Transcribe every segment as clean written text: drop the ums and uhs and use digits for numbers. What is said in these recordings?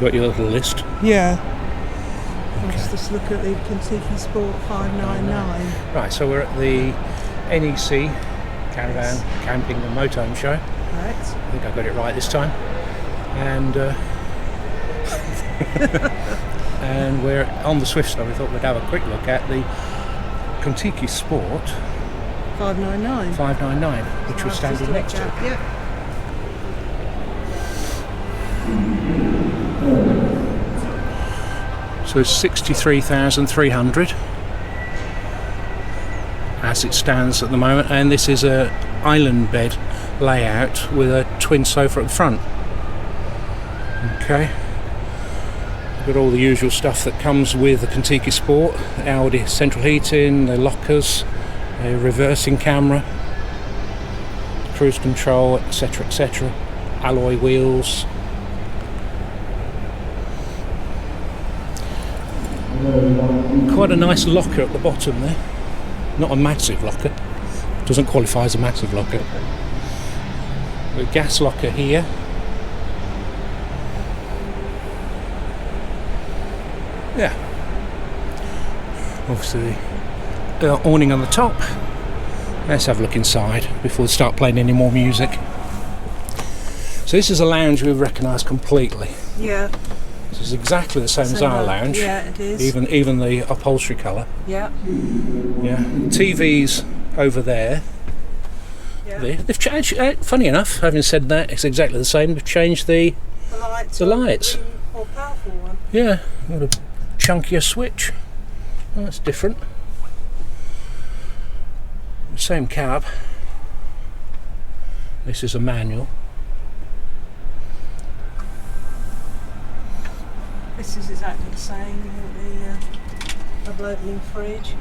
got your little list. Yeah. Okay. Let's just look at the Kon-Tiki Sport 599. Right, so we're at the NEC Caravan Camping and Motorhome show. Right. I think I got it right this time. And and we're on the Swift side. We thought we'd have a quick look at the Kon-Tiki Sport 599, which we're standing next to. Yeah. So it's 63,300 as it stands at the moment, and this is a island bed layout with a twin sofa at the front. Okay, got all the usual stuff that comes with the Kon-Tiki Sport: Audi central heating, the lockers, a reversing camera, cruise control, etc, etc, alloy wheels. Quite a nice locker at the bottom there. Not a massive locker. Doesn't qualify as a massive locker. A gas locker here. Yeah. Obviously the awning on the top. Let's have a look inside before we start playing any more music. So this is a lounge we've recognised completely. Yeah. This is exactly the same as our lounge. Yeah, it is. Even the upholstery colour. Yeah. Yeah. TV's over there. Yeah. They've changed. Funny enough, having said that, it's exactly the same. They've changed the lights. More powerful one. Yeah. Got a chunkier switch. Oh, that's different. Same cab. This is a manual. This is exactly the same with the double opening fridge.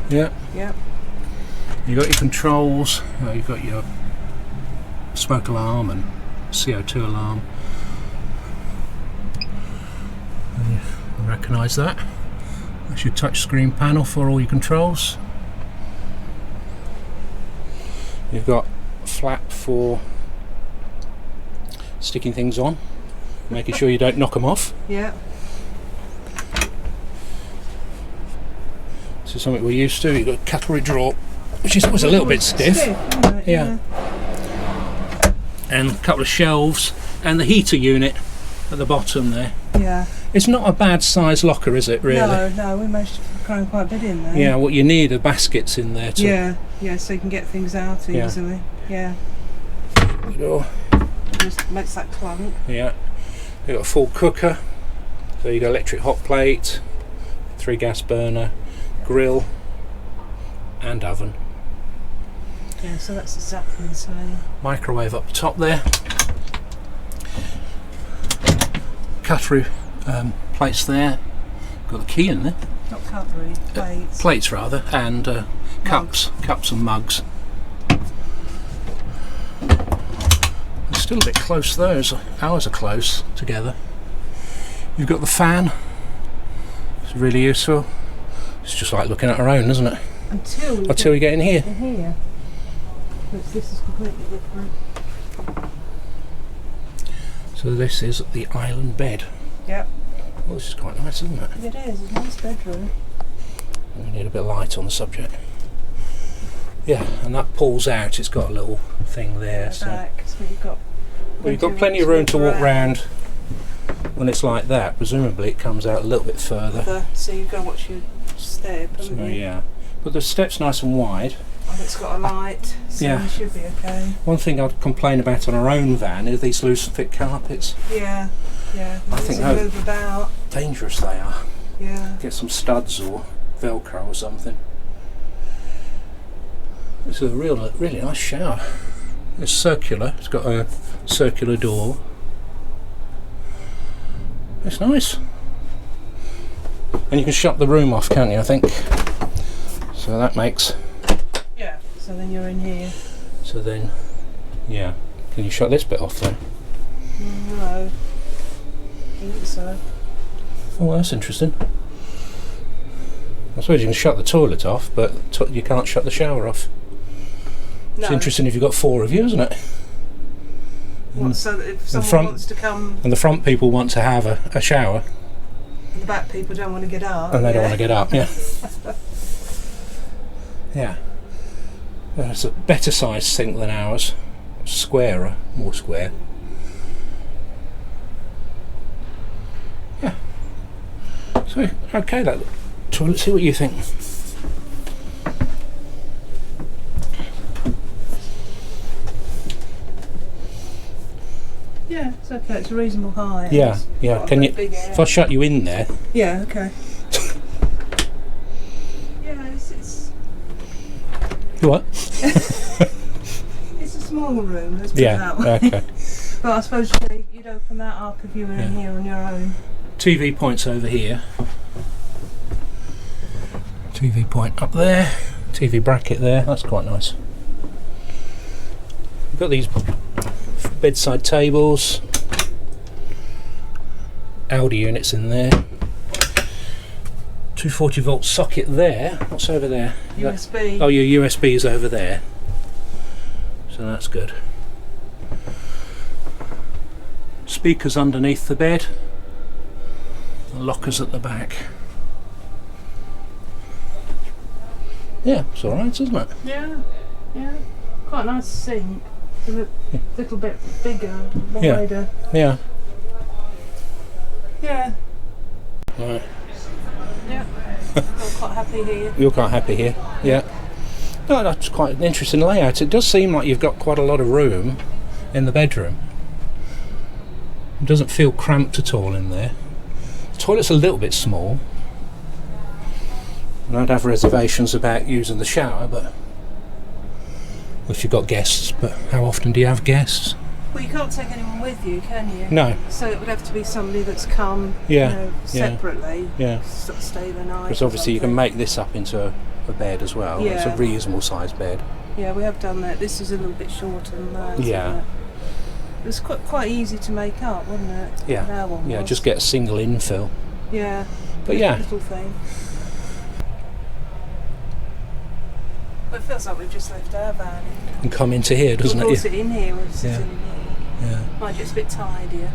Yeah. Yep. You got your controls. You've got your smoke alarm and CO2 alarm. I recognise that. That's your touch screen panel for all your controls. You've got a flap for sticking things on, making sure you don't knock them off. Yeah. This is something we're used to. You've got a cutlery drawer, which is always a little bit stiff. Yeah. And a couple of shelves and the heater unit at the bottom there. Yeah. It's not a bad size locker, is it, really? No, we managed to cram quite a bit in there. Yeah, what you need are baskets in there too. Yeah, so you can get things out easily. Yeah. Door. Just makes that clunk. Yeah. You've got a full cooker. So you've got electric hot plate, 3 gas burner, grill and oven. Yeah, so that's exactly the same. Microwave up the top there. Cutlery plates there. Got the key in there. Not cutlery, plates. Plates rather, and cups and mugs. It's still a bit close though, as ours are close together. You've got the fan. It's really useful. It's just like looking at our own, isn't it? Until you get in here. Which this is completely different. So this is the island bed. Yep. Well, this is quite nice, isn't it? It is. It's a nice bedroom. We need a bit of light on the subject. Yeah, and that pulls out. It's got a little thing there. So you've got plenty of room to walk round. When it's like that, presumably it comes out a little bit further. So you've got to watch your step. So yeah, but the step's nice and wide. And it's got a light, so it should be okay. One thing I'd complain about on our own van is these loose fit carpets. Yeah. I think move about. Dangerous they are. Yeah. Get some studs or Velcro or something. It's a really nice shower. It's circular. It's got a circular door. It's nice. And you can shut the room off, can't you, I think? So that makes... Yeah, so then you're in here. So then, yeah. Can you shut this bit off though? No. I think so. Oh, well, that's interesting. I suppose you can shut the toilet off, but you can't shut the shower off. No. It's interesting if you've got 4 of you, isn't it? So that if someone wants to come... And the front people want to have a shower. And the back people don't want to get up. And they don't want to get up, yeah. Yeah. It's a better sized sink than ours. Squarer, more square. Yeah. So, okay, that toilet, see what you think. Yeah, it's okay, it's a reasonable height. Yeah, yeah. Can you, if I shut you in there? Yeah, okay. Yeah, it's What? it's a small room, let's put it that way. Okay. But I suppose you'd open that up if you were in here on your own. TV point's over here. TV point up there. TV bracket there, that's quite nice. We've got these bedside tables, Aldi units in there, 240 volt socket there. What's over there? USB. Oh, your USB is over there, so that's good. Speakers underneath the bed, the lockers at the back. Yeah, it's alright, isn't it? Yeah, yeah. Quite a nice sink. A little bit bigger, wider. Yeah. Yeah. Right. Yeah. I'm quite happy here. You're quite happy here? Yeah. No, that's quite an interesting layout. It does seem like you've got quite a lot of room in the bedroom. It doesn't feel cramped at all in there. The toilet's a little bit small. And I'd have reservations about using the shower, but if you've got guests, but how often do you have guests? Well, you can't take anyone with you, can you? No. So it would have to be somebody that's come separately. Yeah. Sort of stay the night. Because obviously you can make this up into a bed as well. Yeah. It's a reasonable sized bed. Yeah, we have done that. This is a little bit shorter than that. Yeah. It was quite easy to make up, wasn't it? Yeah. That one was. Just get a single infill. Yeah. But yeah. Little thing. But it feels like we've just left our van in. And come into here, doesn't We'll it? sit in here, we'll sit in here. Yeah. Mind you, it's a bit tidier.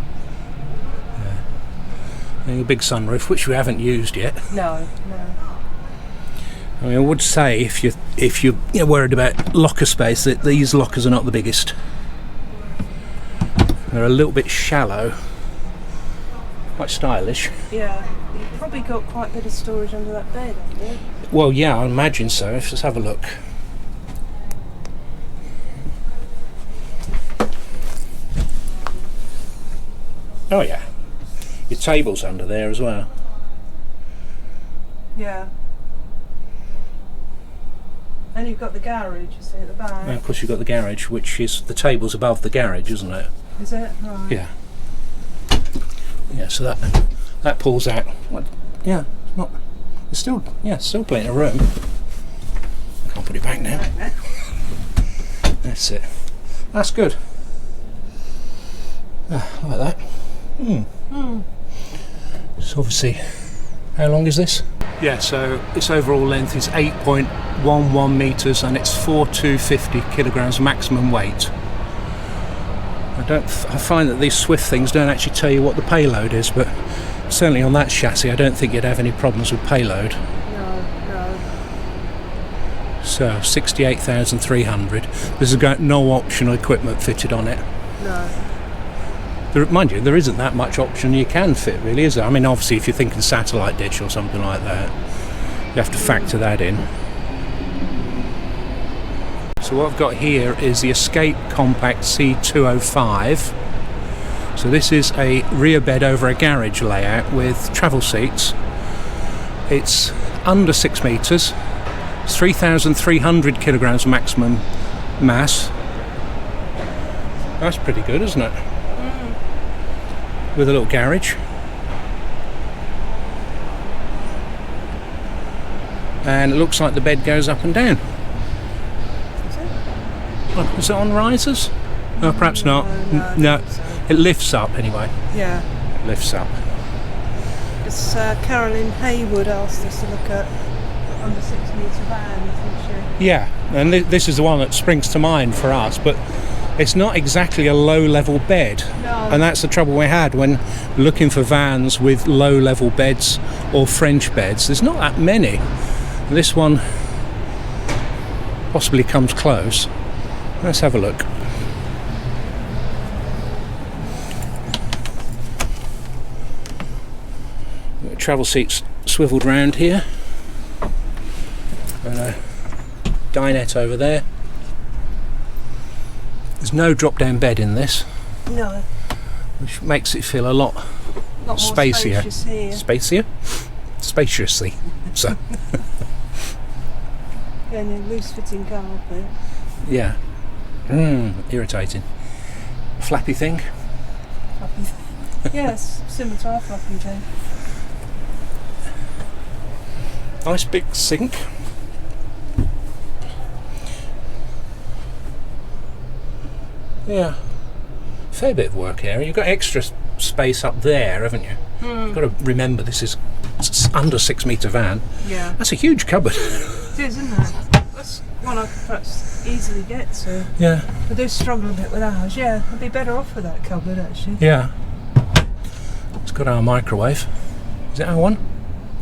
And a big sunroof, which we haven't used yet. No. I mean, I would say if you're worried about locker space, that these lockers are not the biggest. They're a little bit shallow. Quite stylish. Yeah. You've probably got quite a bit of storage under that bed, haven't you? Well, yeah, I imagine so. Let's have a look. Oh yeah, your table's under there as well. Yeah. And you've got the garage, you see, at the back. And of course you've got the garage, which is, the table's above the garage, isn't it? Is it? Right. Yeah. Yeah, so that pulls out. Yeah, it's still plenty of room. Can't put it back now. That's it. That's good. Like that. So obviously, how long is this? Yeah, so its overall length is 8.11 metres and it's 4,250 kilograms maximum weight. I find that these Swift things don't actually tell you what the payload is, but certainly on that chassis I don't think you'd have any problems with payload. No. So 68,300. There's got no optional equipment fitted on it. No. Mind you, there isn't that much option you can fit, really, is there? I mean, obviously, if you're thinking satellite dish or something like that, you have to factor that in. So what I've got here is the Escape Compact C205. So this is a rear bed over a garage layout with travel seats. It's under 6 metres. It's 3,300 kilograms maximum mass. That's pretty good, isn't it? With a little garage. And it looks like the bed goes up and down. Oh, is it on risers? No, perhaps not. No. It lifts up anyway. Yeah. It lifts up. It's Carolyn Haywood asked us to look at under 6 metre van, isn't she? Yeah, and this is the one that springs to mind for us, but it's not exactly a low-level bed. No. And that's the trouble we had when looking for vans with low-level beds or French beds. There's not that many. This one possibly comes close. Let's have a look. Travel seats swiveled round here, and a dinette over there. There's no drop-down bed in this. No. Which makes it feel a lot more spacier. spacious here. Spacier? Spaciously. So. Yeah, and a loose-fitting carpet. Yeah. Irritating. Flappy thing. Flappy thing. Yes, similar to our flappy thing. Nice big sink. Yeah. Fair bit of work area. You've got extra space up there, haven't you? You've got to remember this is under 6 metre van. Yeah. That's a huge cupboard. It is, isn't it? That's one I could perhaps easily get to. Yeah. I do struggle a bit with ours, yeah. I'd be better off with that cupboard actually. Yeah. It's got our microwave. Is it our one?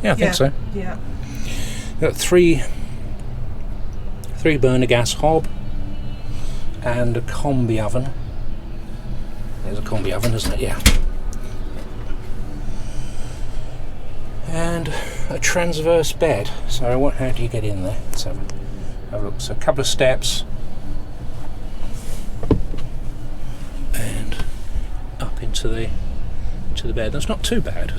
Yeah, I think so. Yeah. Got three burner gas hob and a combi oven. There's a combi oven, isn't it? Yeah. And a transverse bed. So how do you get in there? Let's have a look. So a couple of steps and up into the bed. That's not too bad.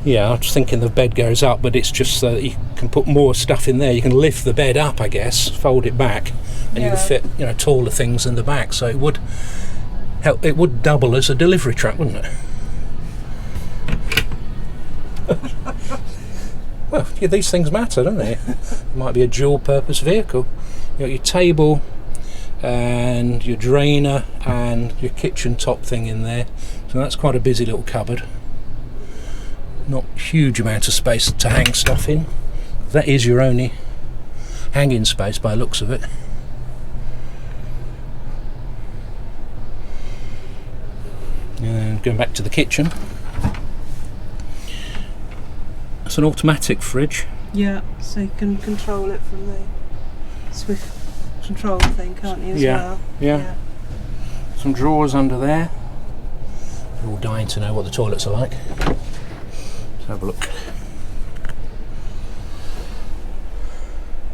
Yeah, I was thinking the bed goes up, but it's just so that you can put more stuff in there. You can lift the bed up, I guess, fold it back, and you can fit, taller things in the back. So it would help. It would double as a delivery truck, wouldn't it? Well, yeah, these things matter, don't they? It might be a dual-purpose vehicle. You got your table and your drainer and your kitchen top thing in there. So that's quite a busy little cupboard. Not huge amount of space to hang stuff in. That is your only hanging space by the looks of it. And going back to the kitchen. It's an automatic fridge. Yeah, so you can control it from the Swift control thing, can't you, as well? Yeah. Some drawers under there. You're all dying to know what the toilets are like. Have a look.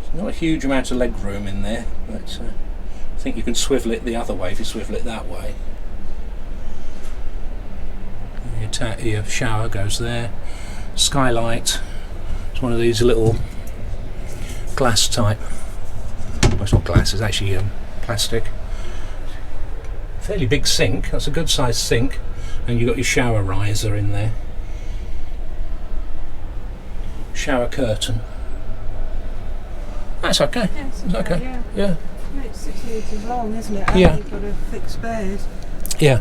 There's not a huge amount of leg room in there, but I think you can swivel it the other way if you swivel it that way. Your shower goes there. Skylight. It's one of these little glass type. Well, it's not glass, it's actually plastic. Fairly big sink. That's a good sized sink, and you've got your shower riser in there. Shower curtain. That's okay. Yeah, it's okay. Yeah. It's 6 metres long, isn't it? And Yeah. you've got a fixed bed. Yeah.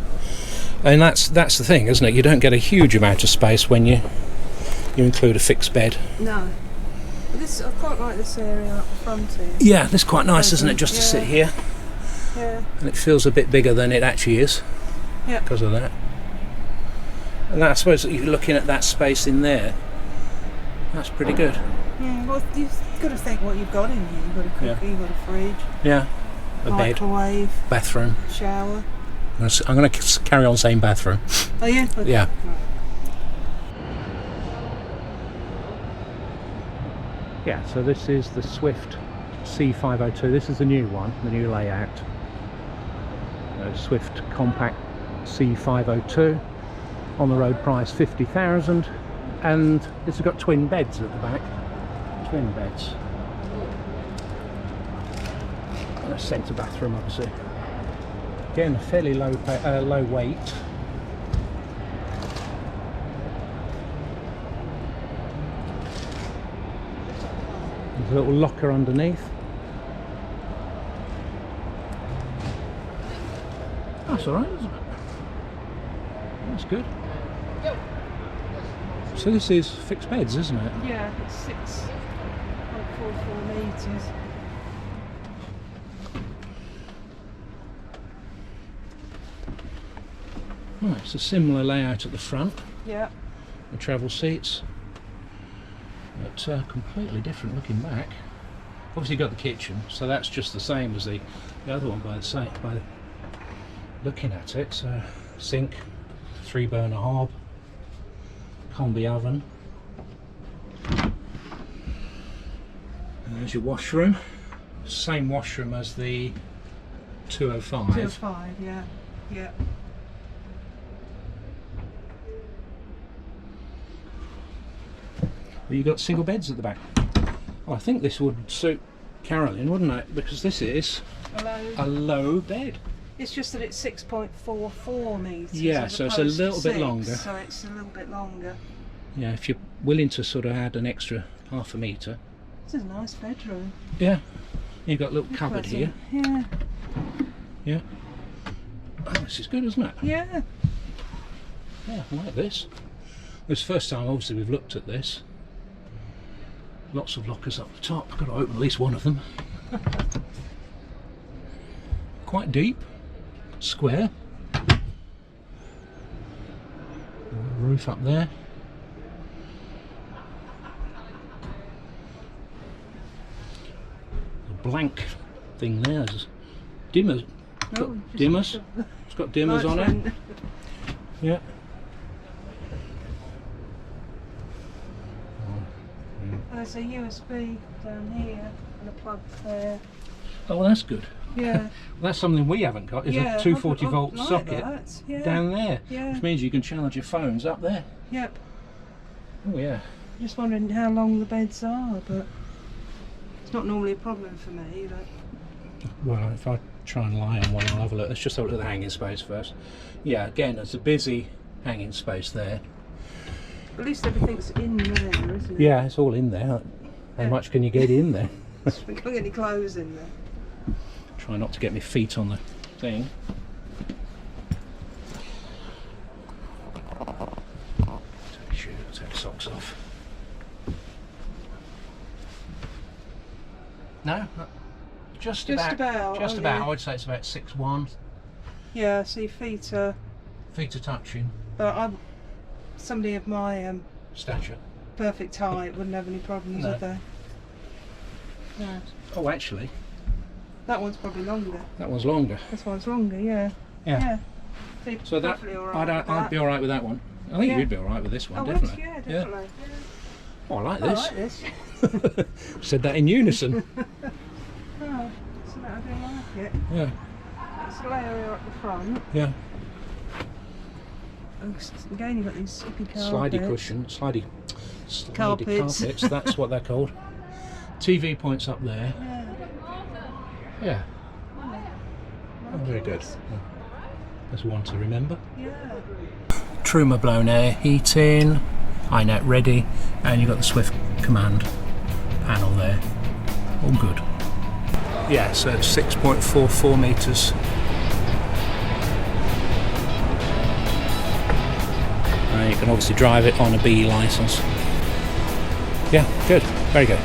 And that's the thing, isn't it? You don't get a huge amount of space when you include a fixed bed. No. But this, I quite like this area up the front here. Yeah, this is quite nice, isn't it? Just to sit here. Yeah. And it feels a bit bigger than it actually is. Yeah. Because of that. And I suppose that you're looking at that space in there. That's pretty good. Well, you've got to think what you've got in here. You've got a cooker, you've got a fridge. Yeah. A microwave, bed. Bathroom. shower. I'm going to carry on saying bathroom. Oh yeah? Okay. Yeah. Right. Yeah, so this is the Swift C502. This is the new one, the new layout. Swift Compact C502. On the road price 50,000. And it's got twin beds at the back. Twin beds. And a centre bathroom, obviously. Again, a fairly low weight. There's a little locker underneath. That's alright, isn't it? That's good. So this is fixed beds, isn't it? Yeah, it's 6 6.44 metres. Right, it's a similar layout at the front. Yeah. The travel seats, but completely different looking back. Obviously, you've got the kitchen, so that's just the same as the other one by looking at it. So, sink, 3-burner hob, combi oven. And there's your washroom. Same washroom as the 205. 205, yeah. Yeah. But you've got single beds at the back. Oh, I think this would suit Carolyn, wouldn't it? Because this is a low bed. It's just that it's 6.44 metres. Yeah, so it's a little bit longer. So it's a little bit longer. Yeah, if you're willing to sort of add an extra half a metre. This is a nice bedroom. Yeah. You've got a little cupboard here. Yeah. Yeah. Oh, this is good, isn't it? Yeah. Yeah, I like this. It's the first time, obviously, we've looked at this. Lots of lockers up the top. I've got to open at least one of them. Quite deep. Square. Roof up there. A blank thing there. There's dimmers. Dimmers. It's got dimmers on it. Yeah. There's a USB down here and a plug there. Oh, well, that's good. Yeah. Well, that's something we haven't got, is a 240 volt like socket that. down there, Yeah. which means you can charge your phones up there. Yep. Oh yeah. Just wondering how long the beds are, but it's not normally a problem for me. But Well, if I try and lie on one, I'll have a look. Let's just have a look at the hanging space first. Yeah, again, there's a busy hanging space there. at least everything's in there, isn't it? Yeah, it's all in there. How much can you get in there? We can't get any clothes in there. Try not to get my feet on the thing. Take shoes, take socks off. No, just about. Just about. Yeah. I would say it's about 6'1". Yeah, so your feet are. Feet are touching. But I'm somebody of my Stature. perfect height wouldn't have any problems, No. would they? No. Oh, actually, That one's probably longer. that one's longer. This one's longer, yeah. Yeah. So, you're So that perfectly all right with I'd that. be all right with that one. I think Yeah. you'd be all right with this one, Oh, definitely. yeah, definitely. Oh, I like I this. like this. Said that in unison. Oh, so I do like it. Yeah, It's a little area at the front. yeah. And again, you've got these slippy carpets. Slidey cushion, slidey Carpets. carpets. That's what they're called. TV points up there. Yeah. Yeah. Oh, very good. Yeah. There's one to remember. Yeah. Truma blown air heating, iNet ready, and you've got the Swift command panel there. All good. Yeah, so it's 6.44 metres. You can obviously drive it on a B licence. Yeah, good. Very good.